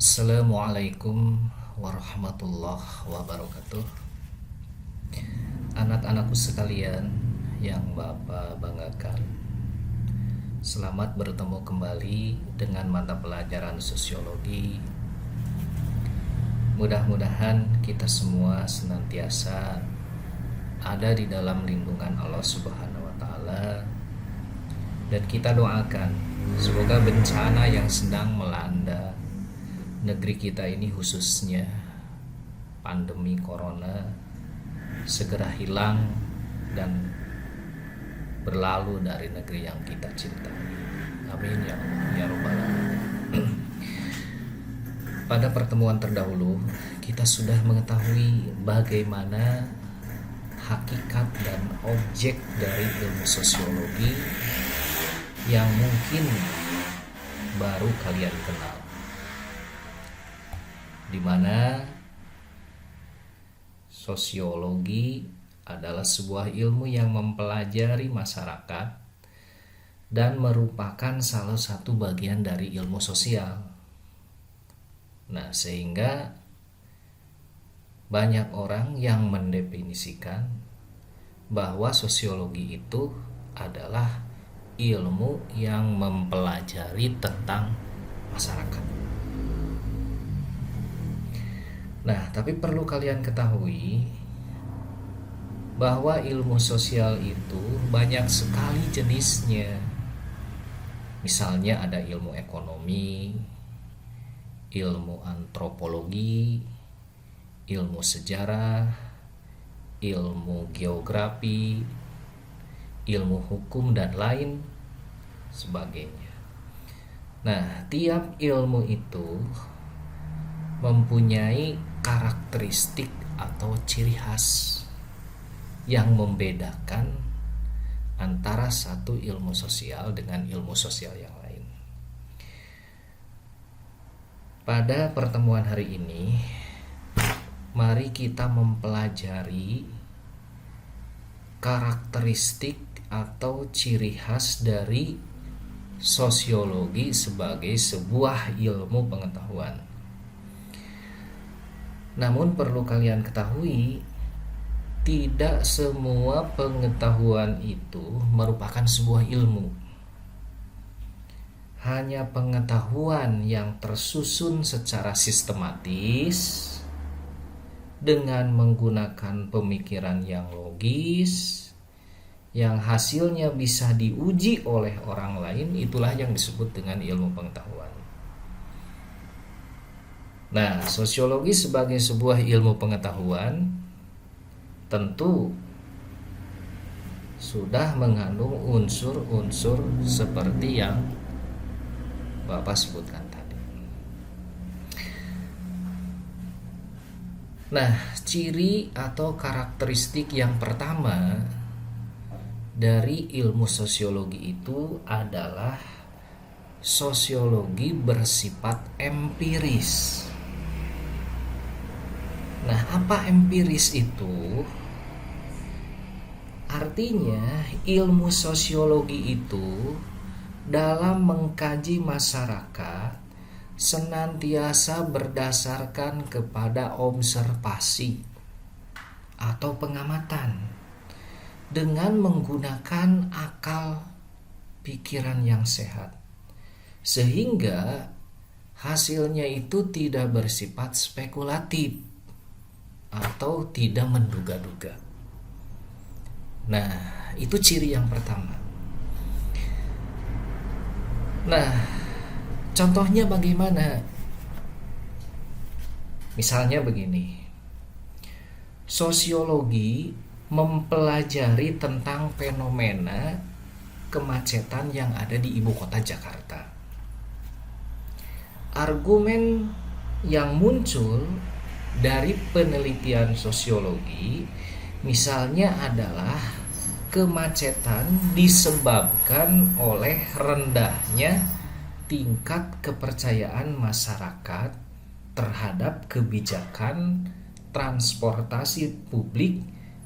Assalamualaikum warahmatullahi wabarakatuh. Anak-anakku sekalian yang Bapak banggakan, selamat bertemu kembali dengan mata pelajaran sosiologi. Mudah-mudahan kita semua senantiasa ada di dalam lindungan Allah Subhanahu wa taala, dan kita doakan semoga bencana yang sedang melanda negeri kita ini, khususnya pandemi corona, segera hilang dan berlalu dari negeri yang kita cintai. Amin ya Allah ya Rabbal Alamin. Pada pertemuan terdahulu kita sudah mengetahui bagaimana hakikat dan objek dari ilmu sosiologi yang mungkin baru kalian kenal, di mana sosiologi adalah sebuah ilmu yang mempelajari masyarakat dan merupakan salah satu bagian dari ilmu sosial. Nah, sehingga banyak orang yang mendefinisikan bahwa sosiologi itu adalah ilmu yang mempelajari tentang masyarakat. Nah, tapi perlu kalian ketahui bahwa ilmu sosial itu banyak sekali jenisnya. Misalnya ada ilmu ekonomi, ilmu antropologi, ilmu sejarah, ilmu geografi, ilmu hukum, dan lain sebagainya. Nah, tiap ilmu itu mempunyai karakteristik atau ciri khas yang membedakan antara satu ilmu sosial dengan ilmu sosial yang lain. Pada pertemuan hari ini, mari kita mempelajari karakteristik atau ciri khas dari sosiologi sebagai sebuah ilmu pengetahuan. Namun perlu kalian ketahui, tidak semua pengetahuan itu merupakan sebuah ilmu. Hanya pengetahuan yang tersusun secara sistematis dengan menggunakan pemikiran yang logis, yang hasilnya bisa diuji oleh orang lain, itulah yang disebut dengan ilmu pengetahuan. Nah, sosiologi sebagai sebuah ilmu pengetahuan tentu sudah mengandung unsur-unsur seperti yang Bapak sebutkan tadi. Nah, ciri atau karakteristik yang pertama dari ilmu sosiologi itu adalah sosiologi bersifat empiris. Nah, apa empiris itu? Artinya, ilmu sosiologi itu dalam mengkaji masyarakat senantiasa berdasarkan kepada observasi atau pengamatan dengan menggunakan akal pikiran yang sehat, sehingga hasilnya itu tidak bersifat spekulatif atau tidak menduga-duga. Nah, itu ciri yang pertama. Nah, contohnya bagaimana? Misalnya begini. Sosiologi mempelajari tentang fenomena kemacetan yang ada di ibu kota Jakarta. Argumen yang muncul dari penelitian sosiologi misalnya adalah kemacetan disebabkan oleh rendahnya tingkat kepercayaan masyarakat terhadap kebijakan transportasi publik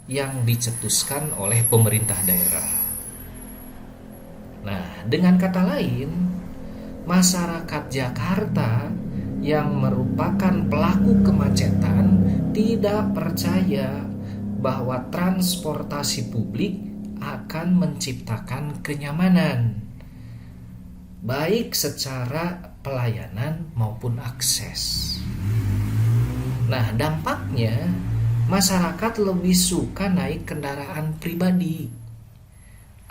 yang dicetuskan oleh pemerintah daerah. Nah, dengan kata lain, masyarakat Jakarta yang merupakan pelaku kemacetan tidak percaya bahwa transportasi publik akan menciptakan kenyamanan, baik secara pelayanan maupun akses. Nah, dampaknya masyarakat lebih suka naik kendaraan pribadi.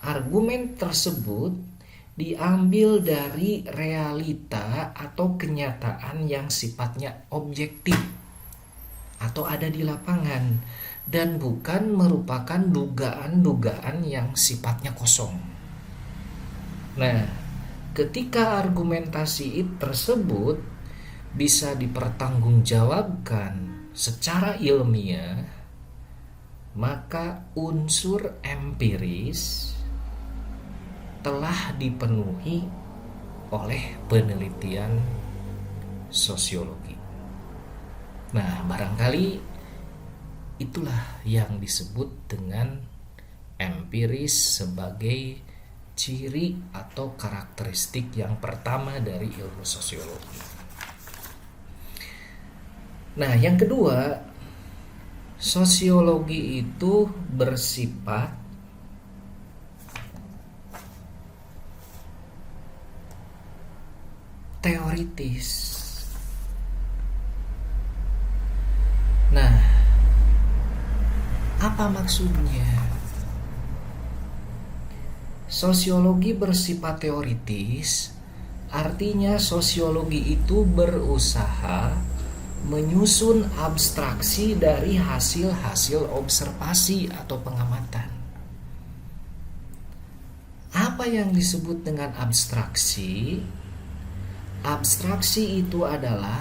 Argumen tersebut diambil dari realita atau kenyataan yang sifatnya objektif atau ada di lapangan dan bukan merupakan dugaan-dugaan yang sifatnya kosong. Nah, ketika argumentasi tersebut bisa dipertanggungjawabkan secara ilmiah, maka unsur empiris telah dipenuhi oleh penelitian sosiologi. Nah, barangkali itulah yang disebut dengan empiris sebagai ciri atau karakteristik yang pertama dari ilmu sosiologi. Nah, yang kedua, sosiologi itu bersifat teoritis. Nah, apa maksudnya? Sosiologi bersifat teoritis, artinya sosiologi itu berusaha menyusun abstraksi dari hasil-hasil observasi atau pengamatan. Apa yang disebut dengan abstraksi? Abstraksi itu adalah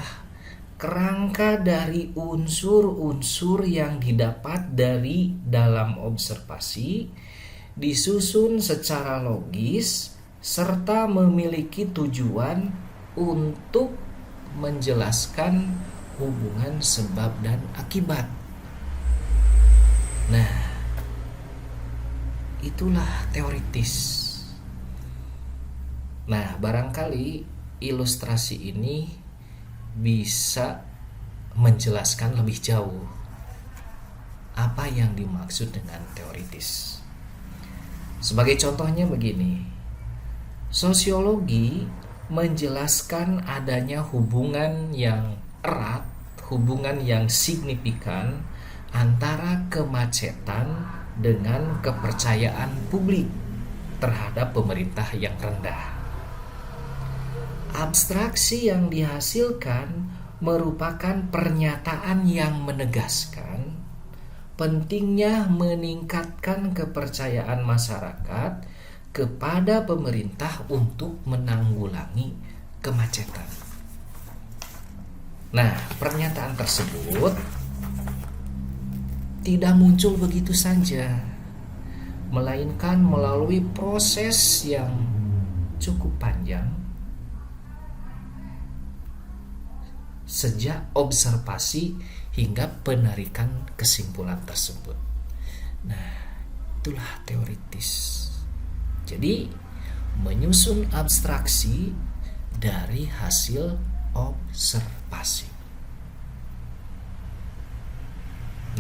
kerangka dari unsur-unsur yang didapat dari dalam observasi, disusun secara logis, serta memiliki tujuan untuk menjelaskan hubungan sebab dan akibat. Nah, itulah teoritis. Nah, barangkali ilustrasi ini bisa menjelaskan lebih jauh apa yang dimaksud dengan teoritis. Sebagai contohnya begini, sosiologi menjelaskan adanya hubungan yang erat, hubungan yang signifikan antara kemacetan dengan kepercayaan publik terhadap pemerintah yang rendah. Abstraksi yang dihasilkan merupakan pernyataan yang menegaskan pentingnya meningkatkan kepercayaan masyarakat kepada pemerintah untuk menanggulangi kemacetan. Nah, pernyataan tersebut tidak muncul begitu saja, melainkan melalui proses yang cukup panjang sejak observasi hingga penarikan kesimpulan tersebut. Nah, itulah teoritis. Jadi, menyusun abstraksi dari hasil observasi.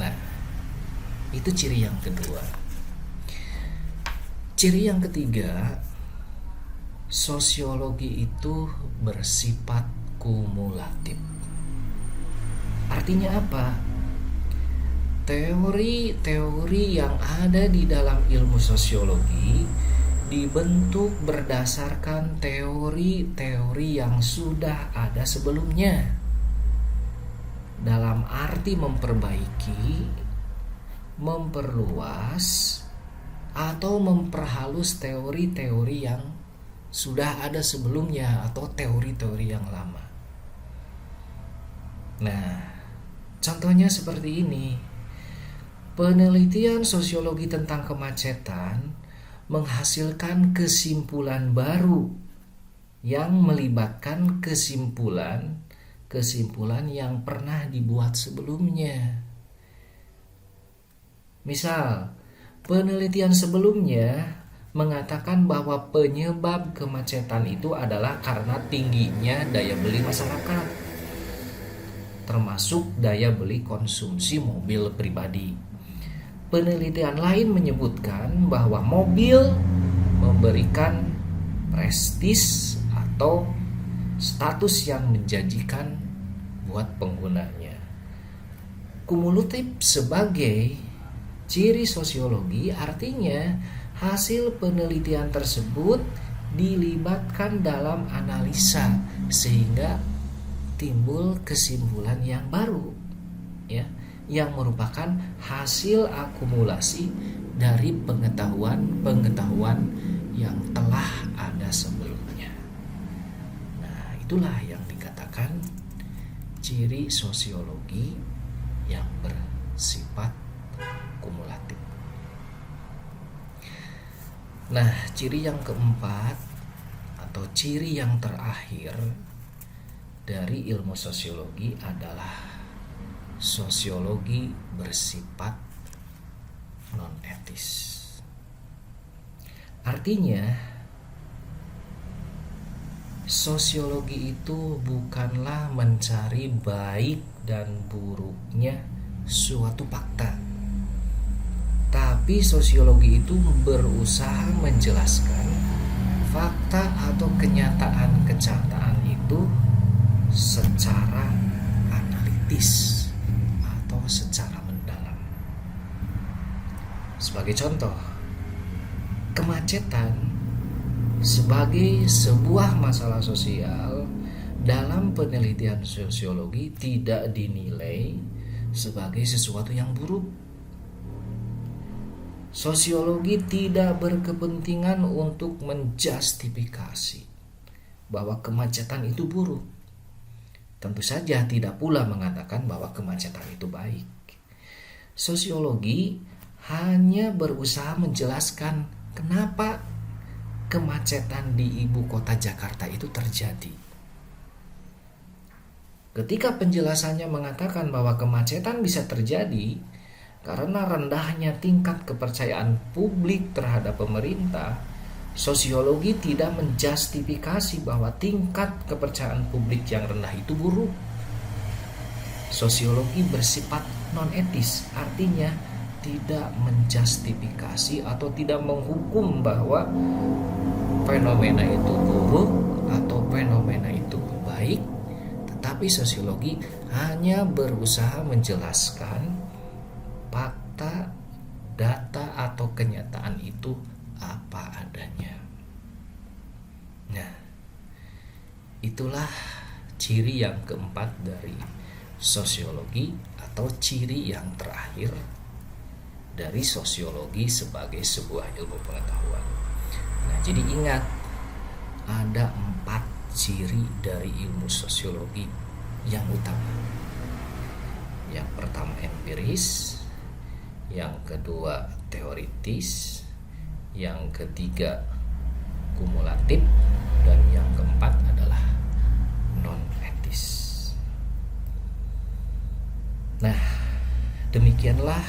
Nah, itu ciri yang kedua. Ciri yang ketiga, sosiologi itu bersifat kumulatif. Artinya apa? Teori-teori yang ada di dalam ilmu sosiologi dibentuk berdasarkan teori-teori yang sudah ada sebelumnya, dalam arti memperbaiki, memperluas, atau memperhalus teori-teori yang sudah ada sebelumnya atau teori-teori yang lama. Nah, contohnya seperti ini. Penelitian sosiologi tentang kemacetan menghasilkan kesimpulan baru yang melibatkan kesimpulan yang pernah dibuat sebelumnya. Misal, penelitian sebelumnya mengatakan bahwa penyebab kemacetan itu adalah karena tingginya daya beli masyarakat. termasuk daya beli konsumsi mobil pribadi. Penelitian lain menyebutkan bahwa mobil memberikan prestis atau status yang menjanjikan buat penggunanya. Kumulatif sebagai ciri sosiologi artinya hasil penelitian tersebut dilibatkan dalam analisa sehingga timbul kesimpulan yang baru, ya, yang merupakan hasil akumulasi dari pengetahuan yang telah ada sebelumnya. Nah, itulah yang dikatakan ciri sosiologi yang bersifat kumulatif. Nah, ciri yang keempat atau ciri yang terakhir dari ilmu sosiologi adalah sosiologi bersifat non-etis. Artinya, sosiologi itu bukanlah mencari baik dan buruknya suatu fakta, tapi sosiologi itu berusaha menjelaskan fakta atau kenyataan itu secara analitis atau secara mendalam. Sebagai contoh, kemacetan sebagai sebuah masalah sosial dalam penelitian sosiologi tidak dinilai sebagai sesuatu yang buruk. Sosiologi tidak berkepentingan untuk menjustifikasi bahwa kemacetan itu buruk. Tentu saja tidak pula mengatakan bahwa kemacetan itu baik. Sosiologi hanya berusaha menjelaskan kenapa kemacetan di ibu kota Jakarta itu terjadi. Ketika penjelasannya mengatakan bahwa kemacetan bisa terjadi karena rendahnya tingkat kepercayaan publik terhadap pemerintah, sosiologi tidak menjustifikasi bahwa tingkat kepercayaan publik yang rendah itu buruk. Sosiologi bersifat non-etis, artinya tidak menjustifikasi atau tidak menghukum bahwa fenomena itu buruk atau fenomena itu baik, tetapi sosiologi hanya berusaha menjelaskan fakta, data atau kenyataan itu apa adanya. Nah, itulah ciri yang keempat dari sosiologi atau ciri yang terakhir dari sosiologi sebagai sebuah ilmu pengetahuan. Nah, jadi ingat, ada 4 ciri dari ilmu sosiologi yang utama. Yang pertama empiris, yang kedua teoritis, yang ketiga kumulatif, dan yang keempat adalah non-etis. Nah, demikianlah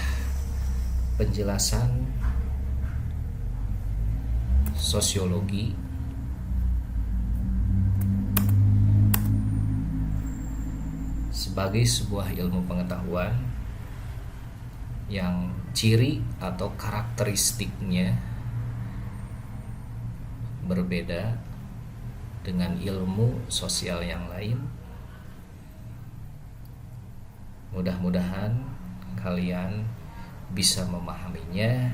penjelasan sosiologi sebagai sebuah ilmu pengetahuan yang ciri atau karakteristiknya berbeda dengan ilmu sosial yang lain. Mudah-mudahan kalian bisa memahaminya,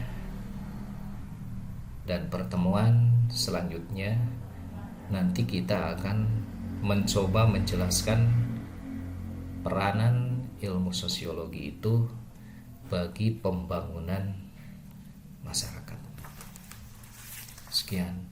dan pertemuan selanjutnya nanti kita akan mencoba menjelaskan peranan ilmu sosiologi itu bagi pembangunan masyarakat. Sekian.